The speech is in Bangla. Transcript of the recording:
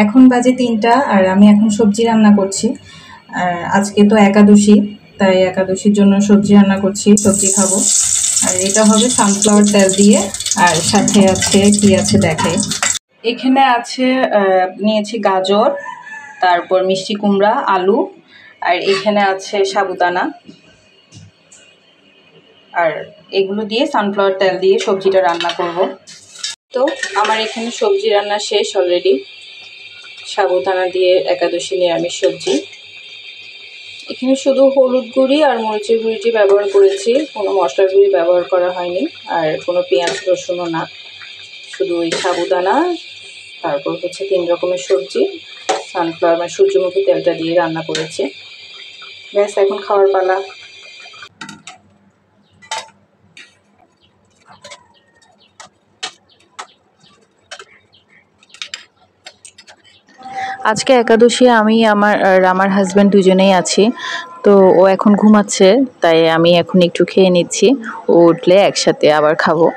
এখন বাজে ৩টা আর আমি এখন সবজি রান্না করছি। আর আজকে তো একাদশী, তাই একাদশীর জন্য সবজি রান্না করছি, সবজি খাবো। আর এটা হবে সানফ্লাওয়ার তেল দিয়ে। আর সাথে আছে কি আছে দেখে, এখানে আছে নিয়েছি গাজর, তারপর মিষ্টি কুমড়া, আলু, আর এখানে আছে সাবুদানা। আর এগুলো দিয়ে সানফ্লাওয়ার তেল দিয়ে সবজিটা রান্না করব। তো আমার এখানে সবজি রান্না শেষ অলরেডি। সাবুদানা দিয়ে একাদশী নিরামিষ সবজি। এখানে শুধু হলুদ গুঁড়ি আর মরিচের গুঁড়িটি ব্যবহার করেছি, কোনো মশলার গুঁড়ি ব্যবহার করা হয়নি, আর কোনো পেঁয়াজ রসুনও না। শুধু ওই সাবুদানা, তারপর হচ্ছে 3 রকমের সবজি, সানফ্লাওয়ার মানে সূর্যমুখী তেলটা দিয়ে রান্না করেছি। ব্যাস, এখন খাওয়ার পালা। আজকে একাদশী আমি আমার হাজব্যান্ড দুজনেই আছি। তো ও এখন ঘুমাচ্ছে, তাই আমি এখন একটু খেয়ে নিচ্ছি, ও উঠলে একসাথে আবার খাবো।